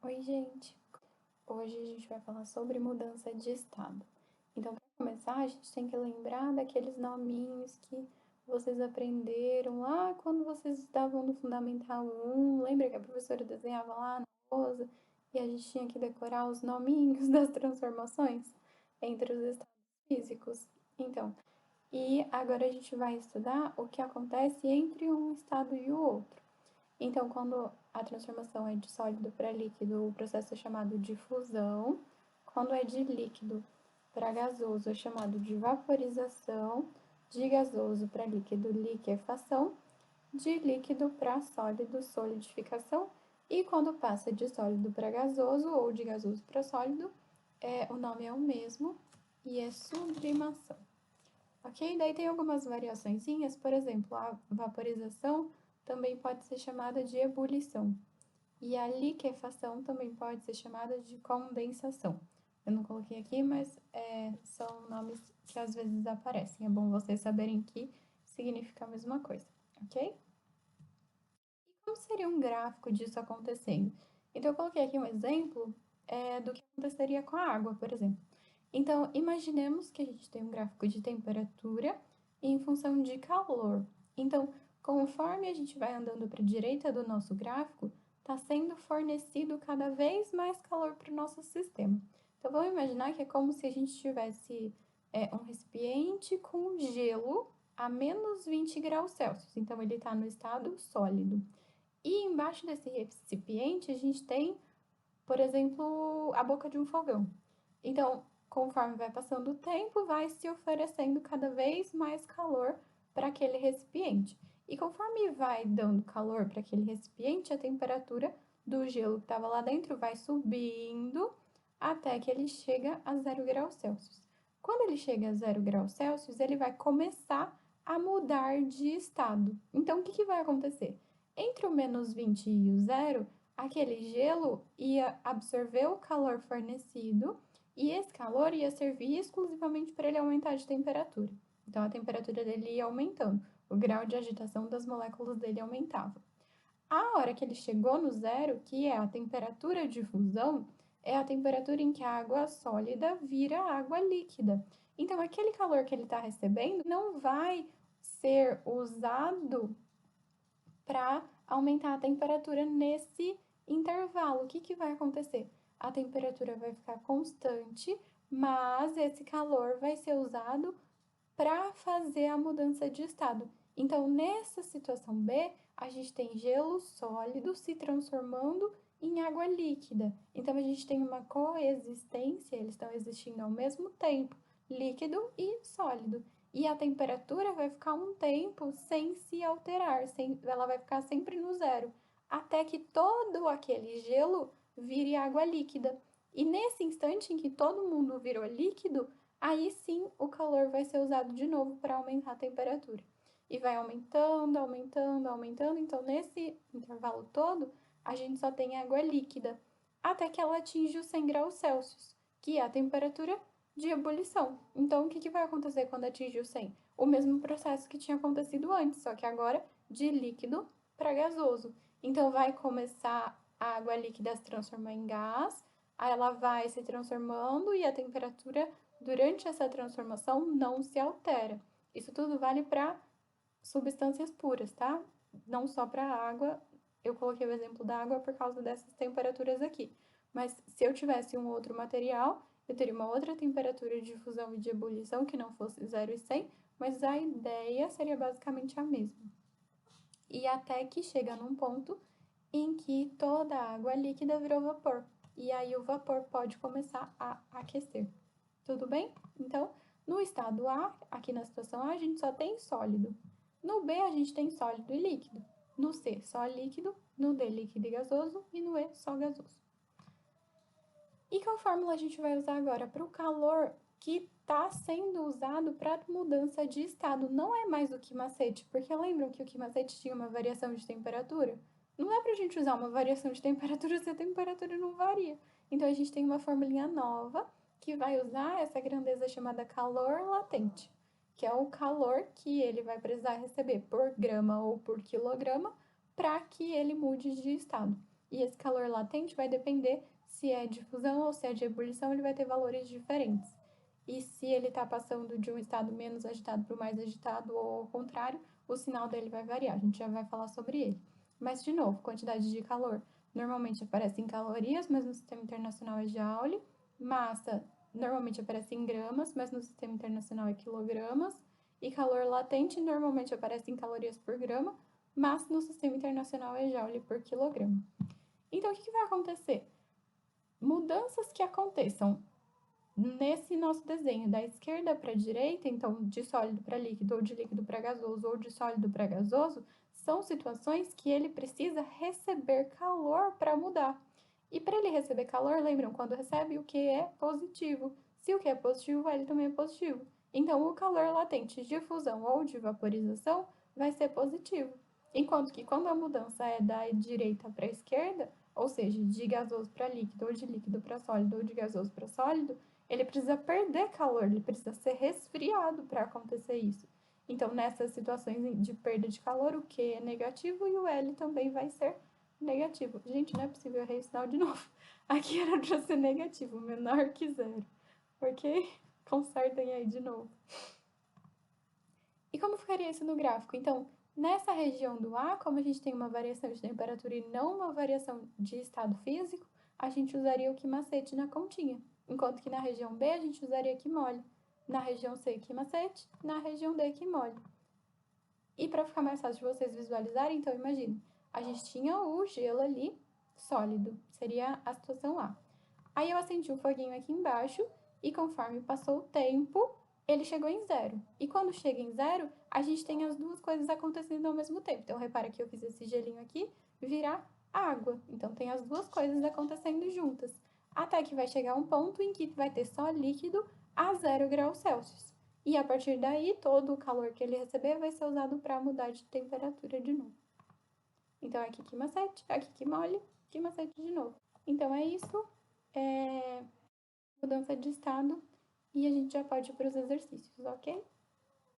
Oi, gente! Hoje a gente vai falar sobre mudança de estado. Então, para começar, a gente tem que lembrar daqueles nominhos que vocês aprenderam lá quando vocês estavam no Fundamental 1. Lembra que a professora desenhava lá na lousa e a gente tinha que decorar os nominhos das transformações entre os estados físicos? Então, e agora a gente vai estudar o que acontece entre um estado e o outro. Então, quando a transformação é de sólido para líquido, o processo é chamado de fusão. Quando é de líquido para gasoso, é chamado de vaporização. De gasoso para líquido, liquefação. De líquido para sólido, solidificação. E quando passa de sólido para gasoso ou de gasoso para sólido, o nome é o mesmo e é sublimação. Ok? Daí tem algumas variaçõezinhas, por exemplo, a vaporização também pode ser chamada de ebulição. E a liquefação também pode ser chamada de condensação. Eu não coloquei aqui, mas são nomes que às vezes aparecem. É bom vocês saberem que significa a mesma coisa, ok? E como seria um gráfico disso acontecendo? Então, eu coloquei aqui um exemplo do que aconteceria com a água, por exemplo. Então, imaginemos que a gente tem um gráfico de temperatura em função de calor. Então, conforme a gente vai andando para a direita do nosso gráfico, está sendo fornecido cada vez mais calor para o nosso sistema. Então, vamos imaginar que é como se a gente tivesse um recipiente com gelo a menos 20 graus Celsius. Então, ele está no estado sólido. E embaixo desse recipiente, a gente tem, por exemplo, a boca de um fogão. Então, conforme vai passando o tempo, vai se oferecendo cada vez mais calor para aquele recipiente. E conforme vai dando calor para aquele recipiente, a temperatura do gelo que estava lá dentro vai subindo até que ele chega a 0 graus Celsius. Quando ele chega a 0 graus Celsius, ele vai começar a mudar de estado. Então, o que vai acontecer? Entre o menos 20 e o zero, aquele gelo ia absorver o calor fornecido e esse calor ia servir exclusivamente para ele aumentar de temperatura. Então, a temperatura dele ia aumentando, o grau de agitação das moléculas dele aumentava. A hora que ele chegou no zero, que é a temperatura de fusão, é a temperatura em que a água sólida vira água líquida. Então, aquele calor que ele está recebendo não vai ser usado para aumentar a temperatura nesse intervalo. O que vai acontecer? A temperatura vai ficar constante, mas esse calor vai ser usado para fazer a mudança de estado. Então, nessa situação B, a gente tem gelo sólido se transformando em água líquida. Então, a gente tem uma coexistência, eles estão existindo ao mesmo tempo, líquido e sólido. E a temperatura vai ficar um tempo sem se alterar, ela vai ficar sempre no zero, até que todo aquele gelo vire água líquida. E nesse instante em que todo mundo virou líquido, aí sim o calor vai ser usado de novo para aumentar a temperatura. E vai aumentando, aumentando, aumentando. Então, nesse intervalo todo, a gente só tem água líquida, até que ela atinge os 100 graus Celsius, que é a temperatura de ebulição. Então, o que vai acontecer quando atingir o 100? O mesmo processo que tinha acontecido antes, só que agora de líquido para gasoso. Então, vai começar a água líquida a se transformar em gás, aí ela vai se transformando e a temperatura durante essa transformação não se altera. Isso tudo vale para substâncias puras, tá? Não só para água. Eu coloquei o exemplo da água por causa dessas temperaturas aqui. Mas se eu tivesse um outro material, eu teria uma outra temperatura de fusão e de ebulição que não fosse 0 e 100, mas a ideia seria basicamente a mesma. E até que chega num ponto em que toda a água líquida virou vapor. E aí o vapor pode começar a aquecer. Tudo bem? Então, no estado A, aqui na situação A, a gente só tem sólido. No B, a gente tem sólido e líquido. No C, só líquido. No D, líquido e gasoso. E no E, só gasoso. E qual fórmula a gente vai usar agora? Para o calor que está sendo usado para mudança de estado. Não é mais o Quimasete, porque lembram que o Quimasete tinha uma variação de temperatura? Não dá para a gente usar uma variação de temperatura se a temperatura não varia. Então, a gente tem uma formulinha nova que vai usar essa grandeza chamada calor latente, que é o calor que ele vai precisar receber por grama ou por quilograma para que ele mude de estado. E esse calor latente vai depender se é de fusão ou se é de ebulição, ele vai ter valores diferentes. E se ele está passando de um estado menos agitado para o mais agitado ou ao contrário, o sinal dele vai variar. A gente já vai falar sobre ele. Mas, de novo, quantidade de calor normalmente aparece em calorias, mas no Sistema Internacional é Joule. Massa normalmente aparece em gramas, mas no Sistema Internacional é quilogramas. E calor latente normalmente aparece em calorias por grama, mas no Sistema Internacional é Joule por quilograma. Então, o que vai acontecer? Mudanças que aconteçam nesse nosso desenho, da esquerda para a direita, então de sólido para líquido, ou de líquido para gasoso, ou de sólido para gasoso, são situações que ele precisa receber calor para mudar. E para ele receber calor, lembram, quando recebe o que é positivo. Se o que é positivo, ele também é positivo. Então, o calor latente de fusão ou de vaporização vai ser positivo. Enquanto que quando a mudança é da direita para a esquerda, ou seja, de gasoso para líquido, ou de líquido para sólido, ou de gasoso para sólido, ele precisa perder calor, ele precisa ser resfriado para acontecer isso. Então, nessas situações de perda de calor, o Q é negativo e o L também vai ser negativo. Gente, não é possível, eu errei o sinal de novo. Aqui era para ser negativo, menor que zero. Ok? Consertem aí de novo. E como ficaria isso no gráfico? Então, nessa região do A, como a gente tem uma variação de temperatura e não uma variação de estado físico, a gente usaria o quimacete na continha. Enquanto que na região B, a gente usaria quimole. Na região C, quimacete. Na região D, quimole. E para ficar mais fácil de vocês visualizarem, então imagine, a gente tinha o gelo ali, sólido, seria a situação A. Aí eu acendi um foguinho aqui embaixo e conforme passou o tempo, ele chegou em zero. E quando chega em zero, a gente tem as duas coisas acontecendo ao mesmo tempo. Então, repara que eu fiz esse gelinho aqui virar água. Então, tem as duas coisas acontecendo juntas. Até que vai chegar um ponto em que vai ter só líquido a 0 graus Celsius. E a partir daí, todo o calor que ele receber vai ser usado para mudar de temperatura de novo. Então, aqui quimacete, aqui quimole, quimacete de novo. Então, é isso. Mudança de estado e a gente já pode ir para os exercícios, ok?